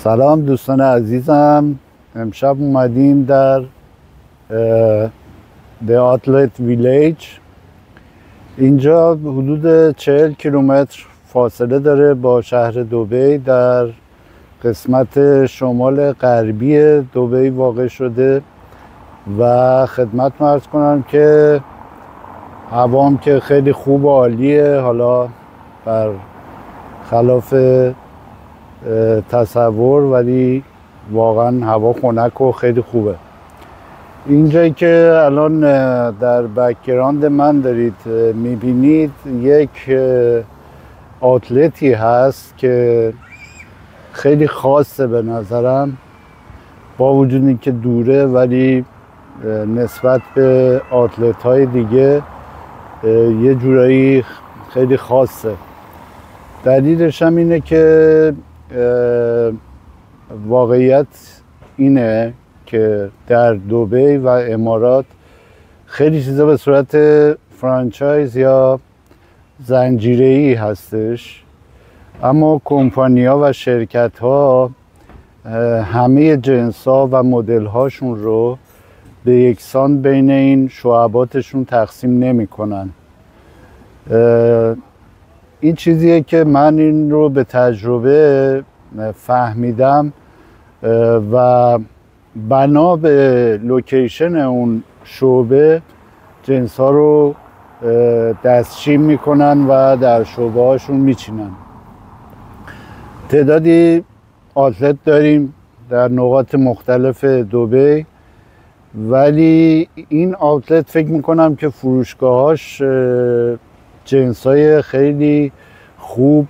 سلام دوستان عزیزم. امشب اومدیم در The Outlet Village. اینجا حدود 40 کیلومتر فاصله داره با شهر دبی. در قسمت شمال غربی دبی واقع شده و خدمت عرض کنم که هوام که خیلی خوب و عالیه، حالا بر خلاف تصور، ولی واقعا هوا خنک و خیلی خوبه. اینجایی که الان در بک‌گراند من دارید میبینید یک آتلتی هست که خیلی خاصه به نظرم، با وجود اینکه دوره ولی نسبت به آتلت های دیگه یه جورایی خیلی خاصه. دلیلش هم اینه که واقعیت اینه که در دبی و امارات خیلی چیزا به صورت فرانچایز یا زنجیره‌ای هستش، اما کمپانی‌ها و شرکت‌ها همه جنس‌ها و مدل‌هاشون رو به یکسان بین این شعباتشون تقسیم نمی‌کنن. این چیزیه که من این رو به تجربه فهمیدم و بنا به لوکیشن اون شعبه جنس ها رو دستشیم میکنن و در شعبه هاشون میچینن. تعدادی آتلت داریم در نقاط مختلف دبی، ولی این آتلت فکر میکنم که فروشگاهاش جنس های خیلی خوب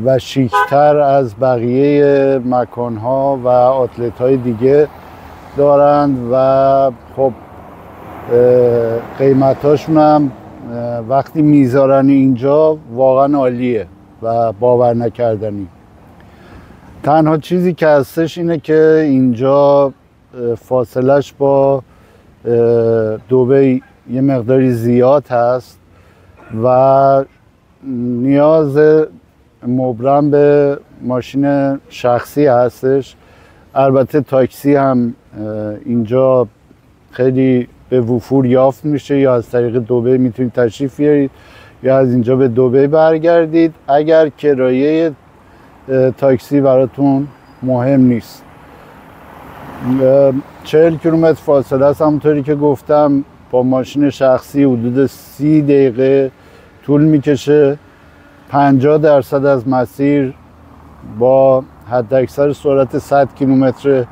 و شیکتر از بقیه مکانها و آتلت های دیگه دارند و خب قیمتاشون هم وقتی میذارن اینجا واقعا عالیه و باور نکردنی. تنها چیزی که هستش اینه که اینجا فاصلش با دبی یه مقداری زیاد هست و نیاز مبرم به ماشین شخصی هستش. البته تاکسی هم اینجا خیلی به وفور یافت میشه، یا از طریق دبی میتونید تشریف بیارید یا از اینجا به دبی برگردید اگر کرایه تاکسی براتون مهم نیست. 40 کیلومتر فاصله است، همونطوری که گفتم با ماشین شخصی حدود 30 دقیقه طول میکشه. 50% از مسیر با حداکثر سرعت 100 کیلومتر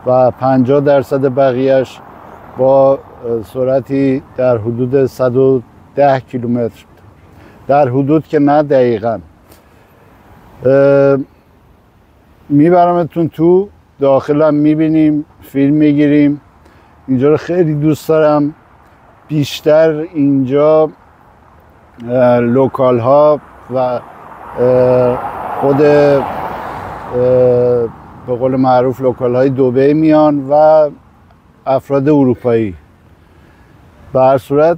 و 50% بقیهش با سرعتی در حدود 110 کیلومتر، در حدود که نه دقیقاً. میبرمتون تو داخلم، میبینیم، فیلم میگیریم. اینجا رو خیلی دوست دارم. بیشتر اینجا لوکال ها و خود به قول معروف لوکال های دبی میان و افراد اروپایی. به هر صورت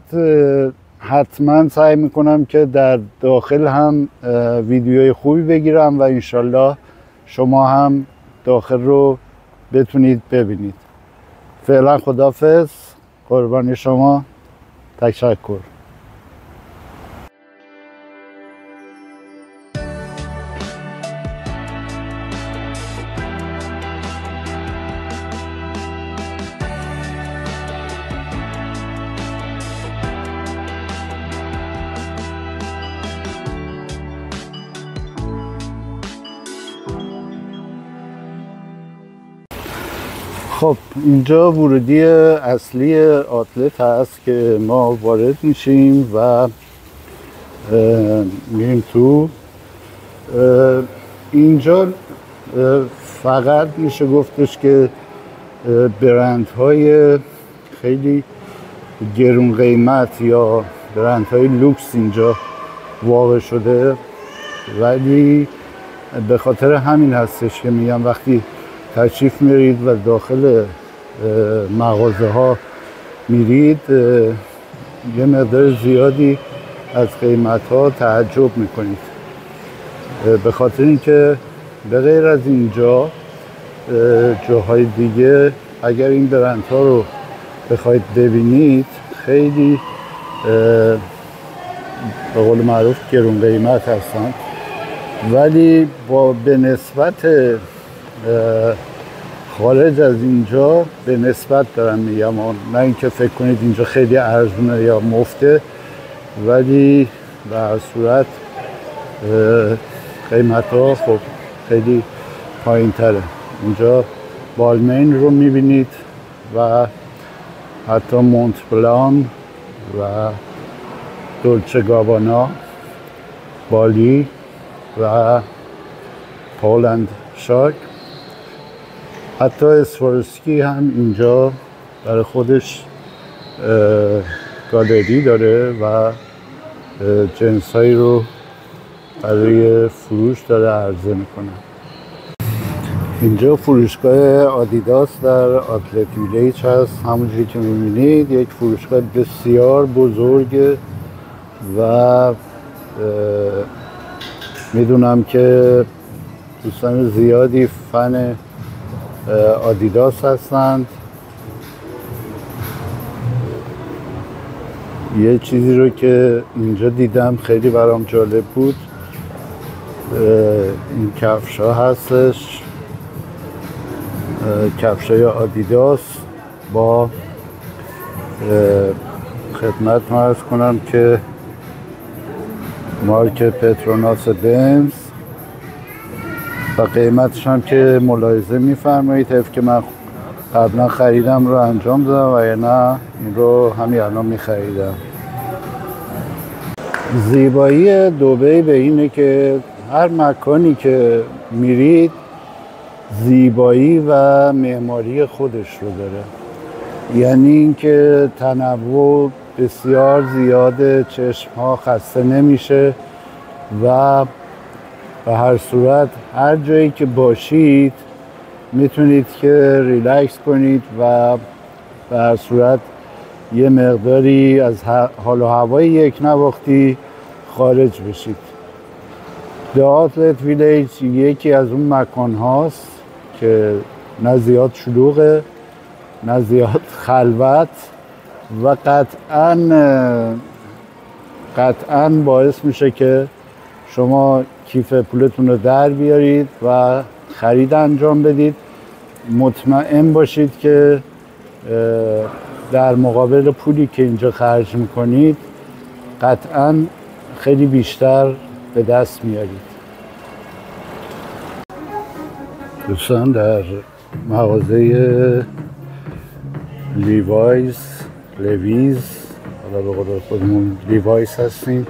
حتما سعی میکنم که در داخل هم ویدیوی خوبی بگیرم و انشالله شما هم داخل رو بتونید ببینید. فعلا خداحافظ، قربانی شما، تشکر. خب اینجا ورودی اصلی آتلت هست که ما وارد میشیم و میریم تو. اینجا فقط میشه گفتش که برندهای خیلی گرون قیمت یا برندهای لوکس اینجا واقع شده، ولی به خاطر همین هستش که میگم وقتی تشریف میرید و داخل مغازه ها میرید یه مقدار زیادی از قیمت ها تعجب میکنید، به خاطر اینکه به غیر از اینجا جاهای دیگه اگر این برندها رو بخواید ببینید خیلی به قول معروف گرون قیمت هستن، ولی به نسبت خارج از اینجا به نسبت دارم میگم، نه اینکه فکر کنید اینجا خیلی ارزونه یا مفته، ولی به هر صورت قیمت ها خب خیلی پایین تره. اینجا بالمین رو میبینید و حتی مونت بلان و دولچه گابانا، بالی و پولند شاک. حتی اسوارسکی هم اینجا برای خودش گالری داره و جنس هایی رو برای فروش داره عرضه میکنه. اینجا فروشگاه آدیداس در آتلت ویلیج هست. همونجوری که میبینید یک فروشگاه بسیار بزرگ و میدونم که دوستان زیادی فن آدیداس هستند. یه چیزی رو که اینجا دیدم خیلی برام جالب بود، این کفش ها هستش، کفش های آدیداس با خدمت عرض کنم که مارک پتروناس بنز و قیمتش هم که ملاحظه میفرمایید. حیف که من قبلا خریدم رو انجام دادم و یا نه این رو همین الان میخریدم. زیبایی دبی به اینه که هر مکانی که میرید زیبایی و معماری خودش رو داره، یعنی اینکه تنوع بسیار زیاده، چشم ها خسته نمیشه و به هر صورت هر جایی که باشید میتونید که ریلکس کنید و به هر صورت یه مقداری از حال و هوای یک نواختی خارج بشید. The Outlet Village یکی از اون مکان هاست که نه زیاد شلوغه نه زیاد خلوت و قطعاً باعث میشه که شما کیف پولتون رو در بیارید و خرید انجام بدید. مطمئن باشید که در مقابل پولی که اینجا خرج میکنید قطعاً خیلی بیشتر به دست میارید. دوستان در مغازه لویز حالا به قول خودمون لیوایس هستیم.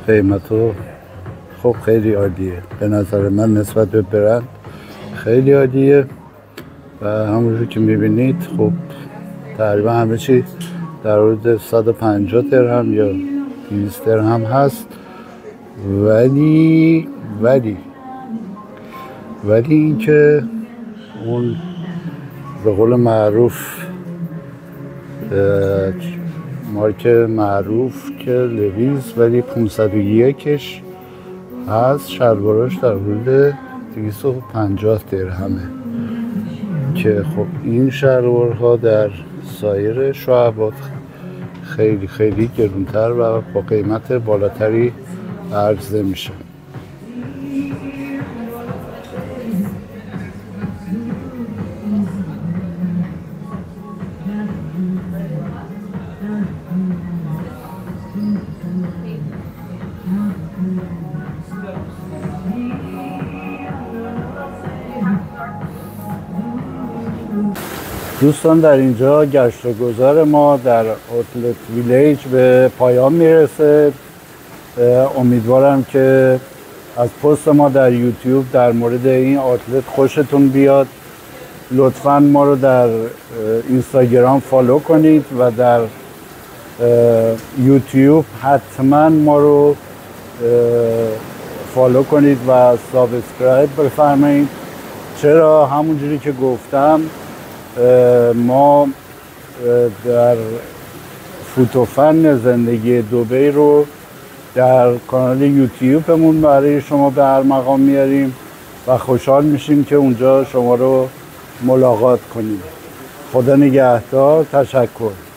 قیمتو خب خیلی عالیه، به نظر من نسبت به برند خیلی عالیه و همونجور که میبینید خب تقریبا همه چی در حدود 150 درهم یا 200 درهم هست، ولی اینکه اون به قول معروف مارک معروف که لویز ولی 501ش هست، شلواراش در حدود 250 درهمه که خب این شلوارها در سایر شعبات خیلی خیلی گرونتر و با قیمت بالاتری عرضه میشه. دوستان در اینجا گشت و گذار ما در آتلت ویلیج به پایان میرسه. امیدوارم که از پست ما در یوتیوب در مورد این آتلت خوشتون بیاد. لطفاً ما رو در اینستاگرام فالو کنید و در یوتیوب حتما ما رو فالو کنید و سابسکرایب بفرمایید. چرا؟ همونجوری که گفتم ما در فوتوفن زندگی دبی رو در کانال یوتیوبمون برای شما به هر مقام میاریم و خوشحال میشیم که اونجا شما رو ملاقات کنیم. خدا نگهدار. تشکر.